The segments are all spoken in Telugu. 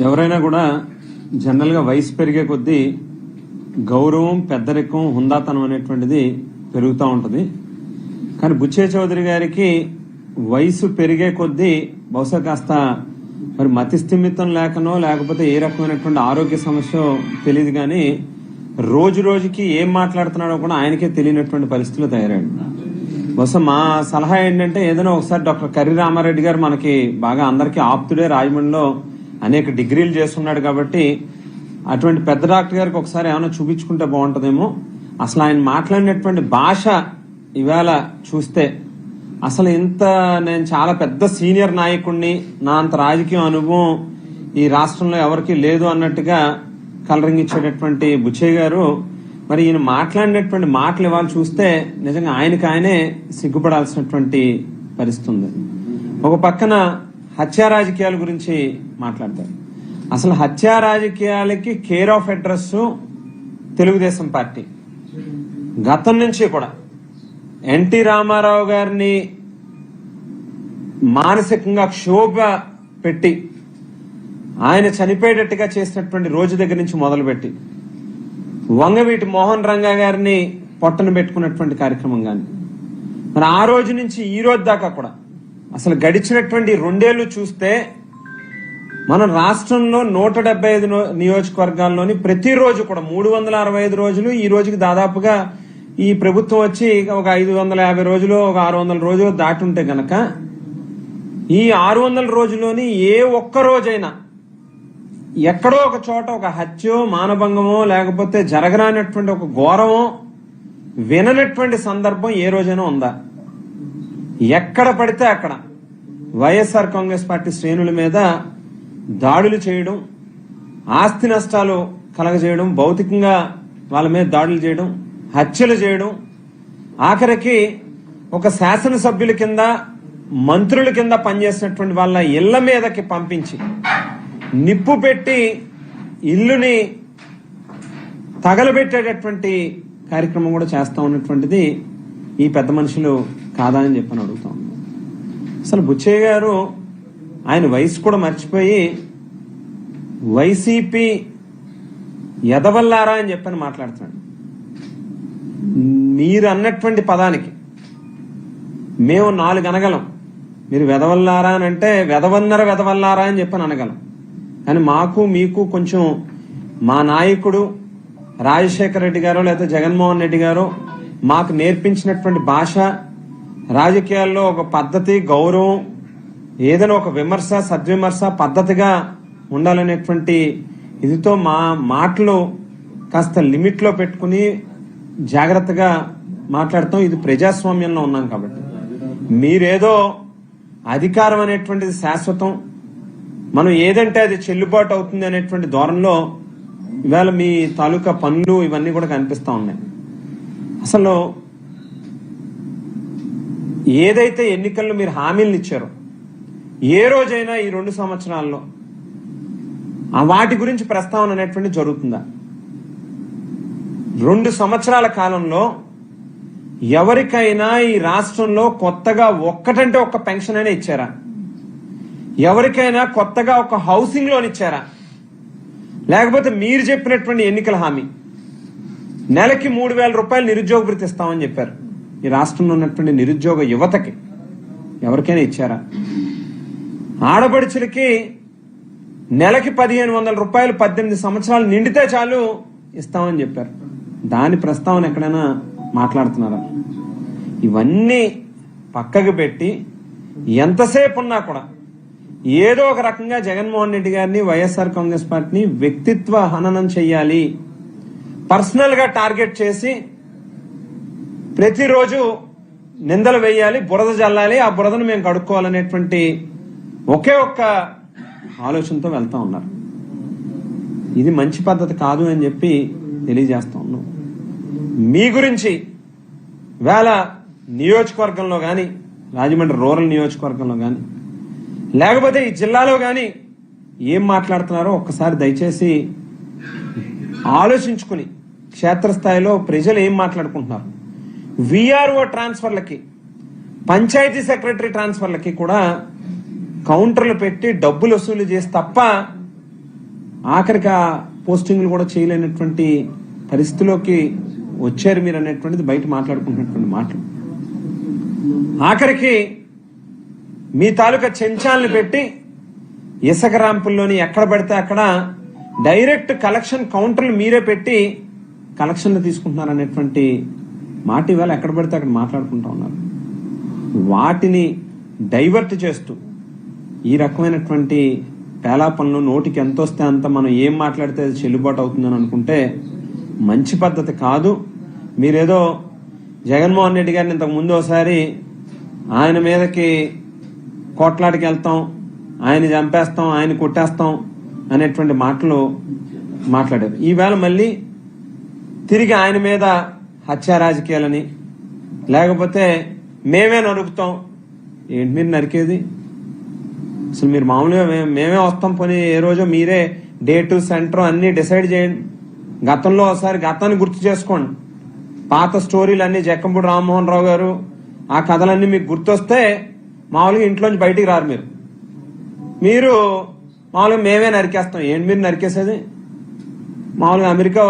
ఎవరైనా కూడా జనరల్గా వయసు పెరిగే కొద్దీ గౌరవం, పెద్దరికం, హుందాతనం అనేటువంటిది పెరుగుతూ ఉంటుంది. కానీ బుచ్చే చౌదరి గారికి వయసు పెరిగే కొద్దీ బహుశా కాస్త మరి మతి స్థిమితం లేకనో లేకపోతే ఏ రకమైనటువంటి ఆరోగ్య సమస్య తెలియదు, కానీ రోజు రోజుకి ఏం మాట్లాడుతున్నాడో కూడా ఆయనకే తెలియనటువంటి పరిస్థితులు తయారయ్యాడు. బహుశా మా సలహా ఏంటంటే ఏదైనా ఒకసారి డాక్టర్ కర్రి రామారెడ్డి గారు మనకి బాగా అందరికీ ఆప్తుడే, రాజమండ్రిలో అనేక డిగ్రీలు చేస్తున్నాడు కాబట్టి అటువంటి పెద్ద డాక్టర్ గారికి ఒకసారి ఏమైనా చూపించుకుంటే బాగుంటుందేమో. అసలు ఆయన మాట్లాడినటువంటి భాష ఇవాళ చూస్తే అసలు ఇంత నేను చాలా పెద్ద సీనియర్ నాయకుడిని, నా అంత రాజకీయ అనుభవం ఈ రాష్ట్రంలో ఎవరికి లేదు అన్నట్టుగా కలరింగ్ ఇచ్చేటటువంటి బుచ్చయ్య గారు మరి ఈయన మాట్లాడినటువంటి మాటలు ఇవాళ చూస్తే నిజంగా ఆయనే సిగ్గుపడాల్సినటువంటి పరిస్థితి ఉంది. ఒక పక్కన హత్యా రాజకీయాల గురించి మాట్లాడతారు. అసలు హత్యా రాజకీయాలకి care of address Telugu Desam party. గతం నుంచి కూడా ఎన్టీ రామారావు గారిని మానసికంగా క్షోభ పెట్టి ఆయన చనిపోయేటట్టుగా చేసినటువంటి రోజు దగ్గర నుంచి మొదలుపెట్టి వంగవీటి మోహన్ రంగా గారిని పొట్టన పెట్టుకున్నటువంటి కార్యక్రమం కానీ మరి ఆ రోజు నుంచి ఈ రోజు దాకా కూడా అసలు గడిచినటువంటి 2 ఏళ్లు చూస్తే మన రాష్ట్రంలో 175 నియోజకవర్గాల్లోని ప్రతిరోజు కూడా 365 రోజులు, ఈ రోజుకి దాదాపుగా ఈ ప్రభుత్వం వచ్చి ఒక 550 రోజులు, ఒక 600 రోజులు దాటి ఉంటే గనక ఈ 600 రోజుల్లోని ఏ ఒక్క రోజైనా ఎక్కడో ఒక చోట ఒక హత్యో, మానభంగమో లేకపోతే జరగరానటువంటి ఒక ఘోరమో విననటువంటి సందర్భం ఏ రోజైనా ఉందా? ఎక్కడ పడితే అక్కడ వైఎస్ఆర్ కాంగ్రెస్ పార్టీ శ్రేణుల మీద దాడులు చేయడం, ఆస్తి నష్టాలు కలగజేయడం, భౌతికంగా వాళ్ళ మీద దాడులు చేయడం, హత్యలు చేయడం, ఆఖరికి ఒక శాసనసభ్యుల కింద, మంత్రుల కింద పనిచేసినటువంటి వాళ్ళ ఇళ్ల మీదకి పంపించి నిప్పు పెట్టి ఇల్లుని తగలబెట్టేటటువంటి కార్యక్రమం కూడా చేస్తా ఉన్నటువంటిది ఈ పెద్ద మనుషులు కాదా అని చెప్పని అడుగుతా ఉన్నాం. అసలు బుచ్చయ్య గారు ఆయన వయసు కూడా మర్చిపోయి వైసీపీ ఎదవల్లారా అని చెప్పని మాట్లాడుతున్నాడు. మీరు అన్నటువంటి పదానికి మేము 4 అనగలం, మీరు వెదవల్లారా అని అంటే వెదవల్లారా అని చెప్పని అనగలం. కానీ మాకు మీకు కొంచెం మా నాయకుడు రాజశేఖర రెడ్డి గారు లేదా జగన్మోహన్ రెడ్డి గారు మాకు నేర్పించినటువంటి భాష, రాజకీయాల్లో ఒక పద్ధతి, గౌరవం, ఏదైనా ఒక విమర్శ, సద్విమర్శ పద్ధతిగా ఉండాలనేటువంటి ఇదితో మా మాటలు కాస్త లిమిట్లో పెట్టుకుని జాగ్రత్తగా మాట్లాడతాం. ఇది ప్రజాస్వామ్యంలో ఉన్నాం కాబట్టి మీరేదో అధికారం అనేటువంటిది శాశ్వతం, మనం ఏదంటే అది చెల్లుబాటు అవుతుంది అనేటువంటి ధోరణిలో ఇవాళ మీ తాలూకా పనులు ఇవన్నీ కూడా కనిపిస్తా ఉన్నాయి. అసలు ఏదైతే ఎన్నికల్లో మీరు హామీలను ఇచ్చారో ఏ రోజైనా ఈ 2 సంవత్సరాల్లో వాటి గురించి ప్రస్తావన అనేటువంటి జరుగుతుందా? 2 సంవత్సరాల కాలంలో ఎవరికైనా ఈ రాష్ట్రంలో కొత్తగా ఒక్కటంటే ఒక్క పెన్షన్ అయినా ఇచ్చారా? ఎవరికైనా కొత్తగా ఒక హౌసింగ్ లోన్ ఇచ్చారా? లేకపోతే మీరు చెప్పినటువంటి ఎన్నికల హామీ నెలకి 3,000 రూపాయలు నిరుద్యోగ భృతి ఇస్తామని చెప్పారు. ఈ రాష్ట్రంలో ఉన్నటువంటి నిరుద్యోగ యువతకి ఎవరికైనా ఇచ్చారా? ఆడపడుచులకి నెలకి 1,500 రూపాయలు 18 సంవత్సరాలు నిండితే చాలు ఇస్తామని చెప్పారు. దాని ప్రస్తావన ఎక్కడైనా మాట్లాడుతున్నారా? ఇవన్నీ పక్కకు పెట్టి ఎంతసేపు ఉన్నా కూడా ఏదో ఒక రకంగా జగన్మోహన్ రెడ్డి గారిని, వైఎస్ఆర్ కాంగ్రెస్ పార్టీని వ్యక్తిత్వ హననం చెయ్యాలి, పర్సనల్ గా టార్గెట్ చేసి ప్రతిరోజు నిందలు వేయాలి, బురద జల్లాలి, ఆ బురదను మేము కడుక్కోవాలనేటువంటి ఒకే ఒక్క ఆలోచనతో వెళ్తా ఉన్నారు. ఇది మంచి పద్ధతి కాదు అని చెప్పి తెలియజేస్తా ఉన్నాం. మీ గురించి వేళ నియోజకవర్గంలో కానీ, రాజమండ్రి రూరల్ నియోజకవర్గంలో కానీ, లేకపోతే ఈ జిల్లాలో కానీ ఏం మాట్లాడుతున్నారో ఒక్కసారి దయచేసి ఆలోచించుకుని క్షేత్రస్థాయిలో ప్రజలు ఏం మాట్లాడుకుంటున్నారు. విఆర్ఓ ట్రాన్స్ఫర్లకి, పంచాయతీ సెక్రటరీ ట్రాన్స్ఫర్లకి కూడా కౌంటర్లు పెట్టి డబ్బులు వసూలు చేసి తప్ప ఆఖరికి ఆ పోస్టింగ్లు కూడా చేయలేనటువంటి పరిస్థితిలోకి వచ్చారు మీరు అనేటువంటిది బయట మాట్లాడుకుంటున్నటువంటి మాటలు. ఆఖరికి మీ తాలూకా చెంచాలను పెట్టి ఇసుక ర్యాంపుల్లోని ఎక్కడ పడితే అక్కడ డైరెక్ట్ కలెక్షన్ కౌంటర్లు మీరే పెట్టి కలెక్షన్లు తీసుకుంటున్నారు అనేటువంటి మాట ఇవాళ ఎక్కడ పడితే అక్కడ మాట్లాడుకుంటా ఉన్నారు. వాటిని డైవర్ట్ చేస్తూ ఈ రకమైనటువంటి పేలాపనలు నోటికి ఎంత వస్తే అంత మనం ఏం మాట్లాడితే అది చెల్లుబాటు అవుతుందని అనుకుంటే మంచి పద్ధతి కాదు. మీరేదో జగన్మోహన్ రెడ్డి గారిని ఇంతకు ముందు ఒకసారి ఆయన మీదకి కోట్లాడికి వెళ్తాం, ఆయన చంపేస్తాం, ఆయన కొట్టేస్తాం అనేటువంటి మాటలు మాట్లాడారు. ఈవేళ మళ్ళీ తిరిగి ఆయన మీద హత్యా రాజకీయాలని, లేకపోతే మేమే నరుకుతాం. ఏంటి మీరు నరికేది? అసలు మీరు మామూలుగా మేమే వస్తాం పోనీ ఏ రోజో మీరే డేటు సెంటర్ అన్ని డిసైడ్ చేయండి. గతంలో ఒకసారి గతాన్ని గుర్తు చేసుకోండి. పాత స్టోరీలు అన్ని జక్కంపూడి రామ్మోహన్ రావు గారు ఆ కథలన్నీ మీకు గుర్తొస్తే మామూలుగా ఇంట్లోంచి బయటికి రారు. మీరు మామూలుగా మేమే నరికేస్తాం. ఏంటి మీరు నరికేసేది? మామూలుగా అమెరికా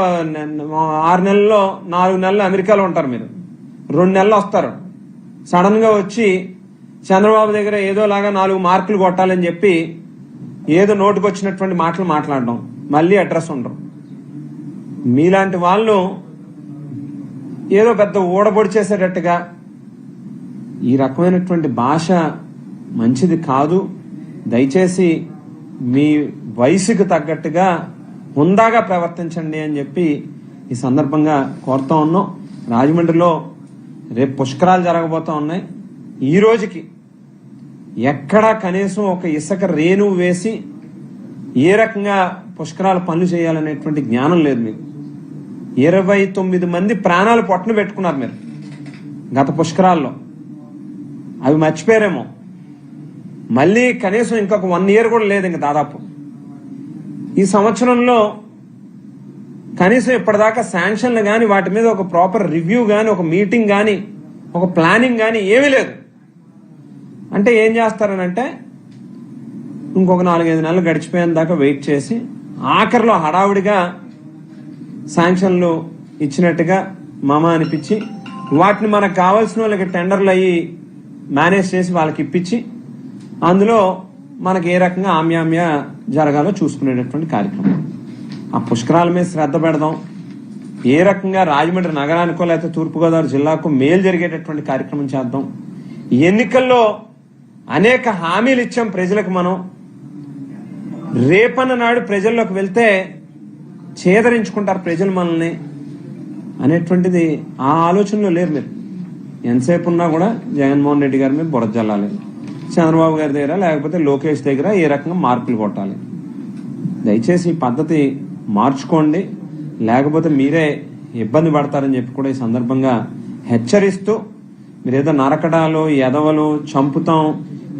6 నెలల్లో 4 నెలలు అమెరికాలో ఉంటారు. మీరు 2 నెలలు వస్తారు. సడన్ గా వచ్చి చంద్రబాబు దగ్గర ఏదోలాగా 4 మార్కులు కొట్టాలని చెప్పి ఏదో నోటుకు వచ్చినటువంటి మాటలు మాట్లాడడం, మళ్ళీ అడ్రస్ ఉండరు. మీలాంటి వాళ్ళు ఏదో పెద్ద ఊడబొడి చేసేటట్టుగా ఈ రకమైనటువంటి భాష మంచిది కాదు. దయచేసి మీ వయసుకు తగ్గట్టుగా హుందాగా ప్రవర్తించండి అని చెప్పి ఈ సందర్భంగా కోరుతా ఉన్నాం. రాజమండ్రిలో రేపు పుష్కరాలు జరగబోతా ఉన్నాయి. ఈ రోజుకి ఎక్కడా కనీసం ఒక ఇసుక రేణు వేసి ఏ రకంగా పుష్కరాల పనులు చేయాలనేటువంటి జ్ఞానం లేదు మీకు. 29 మంది ప్రాణాలు పొట్టను పెట్టుకున్నారు మీరు గత పుష్కరాల్లో. అవి మర్చిపోయారేమో. మళ్ళీ కనీసం ఇంకొక 1 ఇయర్ కూడా లేదు ఇంక దాదాపు. ఈ సంవత్సరంలో కనీసం ఇప్పటిదాకా శాంక్షన్లు కానీ, వాటి మీద ఒక ప్రాపర్ రివ్యూ కానీ, ఒక మీటింగ్ కానీ, ఒక ప్లానింగ్ కానీ ఏమీ లేదు. అంటే ఏం చేస్తారనంటే ఇంకొక 4-5 నెలలు గడిచిపోయేంత దాకా వెయిట్ చేసి ఆఖరిలో హడావుడిగా శాంక్షన్లు ఇచ్చినట్టుగా మామ అనిపించి వాటిని మనకు కావాల్సిన వాళ్ళకి టెండర్లు అయ్యి మేనేజ్ చేసి వాళ్ళకి ఇప్పించి అందులో మనకి ఏ రకంగా ఆమ్యామ్య జరగాలో చూసుకునేటటువంటి కార్యక్రమం. ఆ పుష్కరాల మీద శ్రద్ధ పెడదాం. ఏ రకంగా రాజమండ్రి నగరానికో లేకపోతే తూర్పుగోదావరి జిల్లాకు మేలు జరిగేటటువంటి కార్యక్రమం చేద్దాం. ఎన్నికల్లో అనేక హామీలు ఇచ్చాం ప్రజలకు. మనం రేపన్న నాడు ప్రజల్లోకి వెళ్తే చేదరించుకుంటారు ప్రజలు మనల్ని అనేటువంటిది ఆ ఆలోచనలో లేరు మీరు. ఎంతసేపు ఉన్నా కూడా జగన్మోహన్ రెడ్డి గారి మీద బురద జల్లాలి, చంద్రబాబు గారి దగ్గర లేకపోతే లోకేష్ దగ్గర ఏ రకంగా మార్కులు కొట్టాలి. దయచేసి ఈ పద్ధతి మార్చుకోండి, లేకపోతే మీరే ఇబ్బంది పడతారని చెప్పి కూడా ఈ సందర్భంగా హెచ్చరిస్తూ, మీరేదో నరకడాలు, ఎదవలు, చంపుతాం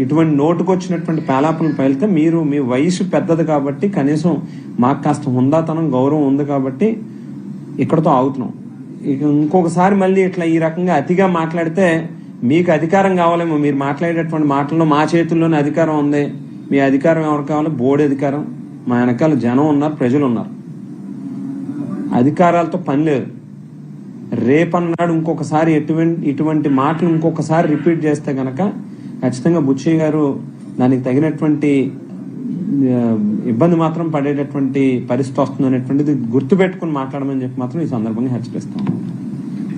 ఇటువంటి నోటుకొచ్చినటువంటి పేలాపలను పేలితే మీరు మీ వయసు పెద్దది కాబట్టి కనీసం మాకు కాస్త హుందాతనం, గౌరవం ఉంది కాబట్టి ఇక్కడతో ఆగుతున్నాం. ఇక ఇంకొకసారి మళ్ళీ ఇట్లా ఈ రకంగా అతిగా మాట్లాడితే మీకు అధికారం కావాలేమో. మీరు మాట్లాడేటువంటి మాటల్లో మా చేతుల్లోనే అధికారం ఉంది. మీ అధికారం ఎవరు కావాలి? బోర్డు అధికారం. మా వెనకాల జనం ఉన్నారు, ప్రజలు ఉన్నారు. అధికారాలతో పని లేదు. రేపన్నాడు ఇంకొకసారి ఇటువంటి మాటలు ఇంకొకసారి రిపీట్ చేస్తే గనక ఖచ్చితంగా బుచ్చయ్య గారు దానికి తగినటువంటి ఇబ్బంది మాత్రం పడేటటువంటి పరిస్థితి వస్తుంది అనేటువంటిది గుర్తుపెట్టుకుని మాట్లాడమని చెప్పి మాత్రం ఈ సందర్భంగా హెచ్చరిస్తాం.